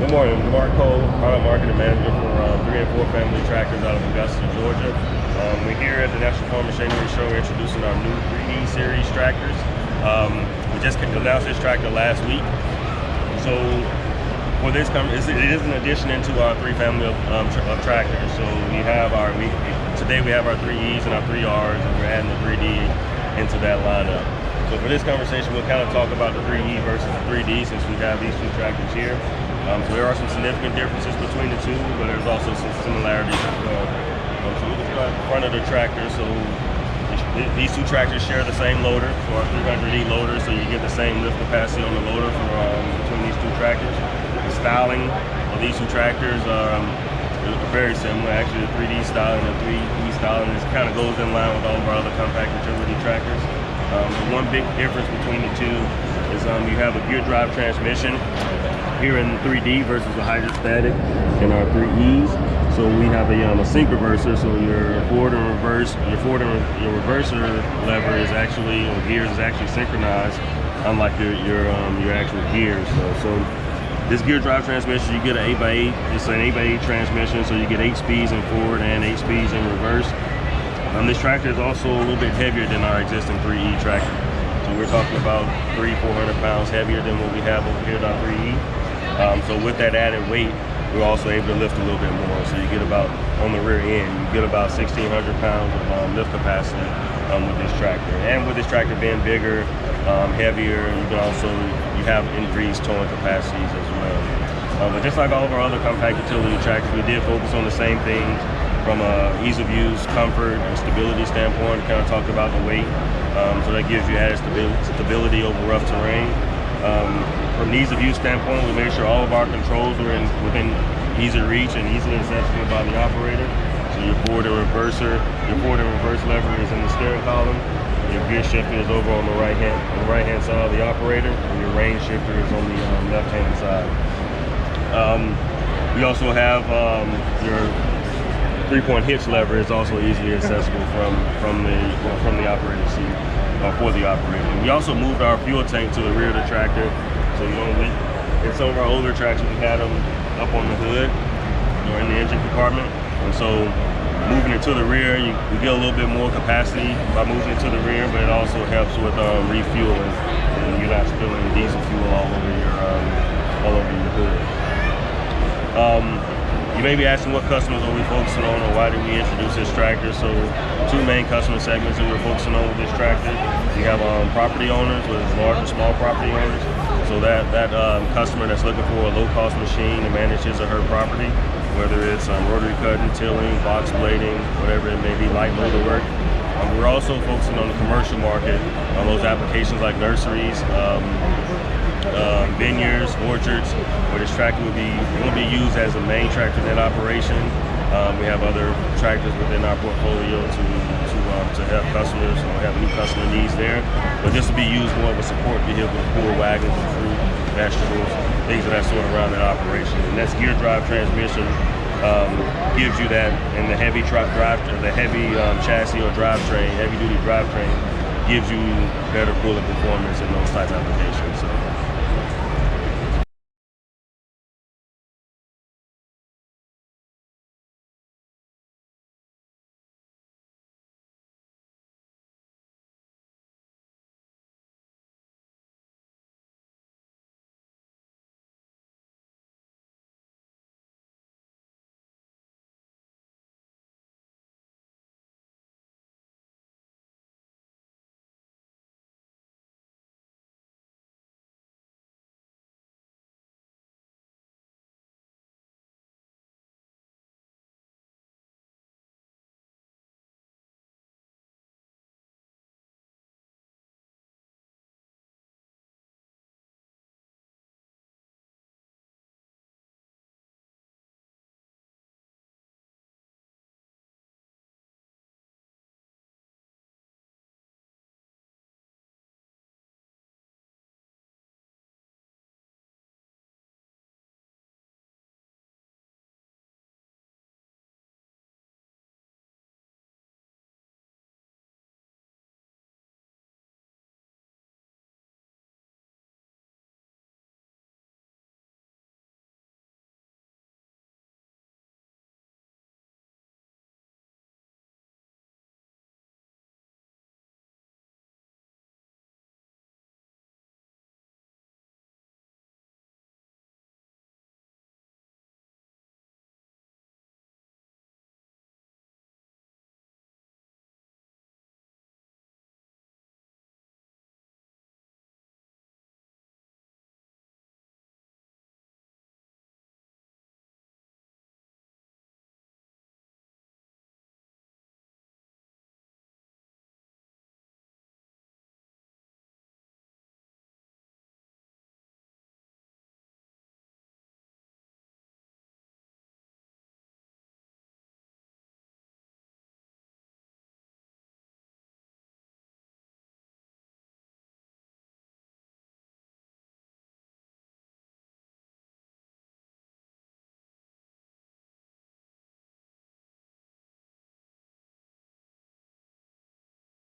Good morning. I'm Mark Cole, product marketing manager for 3 and 4 family tractors out of Augusta, Georgia. We're here at the National Farm Machinery Show introducing our new 3D series tractors. We just announced this tractor last week. So for this, it is an addition into our 3 family of tractors. So we have today we have our 3Es and our 3Rs, and we're adding the 3D into that lineup. So for this conversation, we'll kind of talk about the 3E versus the 3D since we have these 2 tractors here. So there are some significant differences between the 2, but there's also some similarities as well. So we'll just start in front of the tractor. So these 2 tractors share the same loader, so our 300E loader, so you get the same lift capacity on the loader between these 2 tractors. The styling of these 2 tractors are very similar. Actually, the 3D styling and the 3E styling kind of goes in line with all of our other compact utility tractors. The one big difference between the 2 is you have a gear drive transmission here in 3D versus a hydrostatic in our 3Es. So we have a sync reverser, so your forward and reverse, your reverser lever is actually, or gears is actually synchronized, unlike your actual gears. So this gear drive transmission, you get an 8x8. It's an 8x8 transmission, so you get 8 speeds in forward and 8 speeds in reverse. This tractor is also a little bit heavier than our existing 3E tractor. So we're talking about 300-400 pounds heavier than what we have over here at our 3E. So with that added weight, we're also able to lift a little bit more. So you get about, on the rear end, you get about 1,600 pounds of lift capacity with this tractor. And with this tractor being bigger, heavier, you have increased towing capacities as well. But just like all of our other compact utility tractors, we did focus on the same things from ease of use, comfort, and stability standpoint. Kind of talked about the weight, so that gives you added stability over rough terrain. From an ease of use standpoint, we made sure all of our controls were within easy reach and easily accessible by the operator. So your forward and reverse lever is in the steering column. Your gear shifter is over on the right hand side of the operator, and your range shifter is on the left hand side. We also have your 3-point hitch lever is also easily accessible from the operator's seat, for the operator. We also moved our fuel tank to the rear of the tractor, so in some of our older tractors we had them up on the hood or in the engine compartment, and so moving it to the rear, you get a little bit more capacity by moving it to the rear, but it also helps with refueling, and you're not spilling diesel fuel all over your hood. You may be asking what customers are we focusing on, or why did we introduce this tractor? So 2 main customer segments that we're focusing on with this tractor. We have property owners, with large and small property owners. So that customer that's looking for a low-cost machine to manage his or her property, whether it's rotary cutting, tilling, box blading, whatever it may be, light motor work. We're also focusing on the commercial market, on those applications like nurseries, vineyards, orchards, where this tractor will be used as a main tractor net operation. We have other tractors within our portfolio to help customers or have new customer needs there. But this will be used more of a support vehicle to pull wagons and fruit, vegetables, things of that sort around that operation. And that's gear drive transmission gives you that, and the heavy chassis or drivetrain, heavy duty drivetrain, gives you better pulling performance in those type applications. So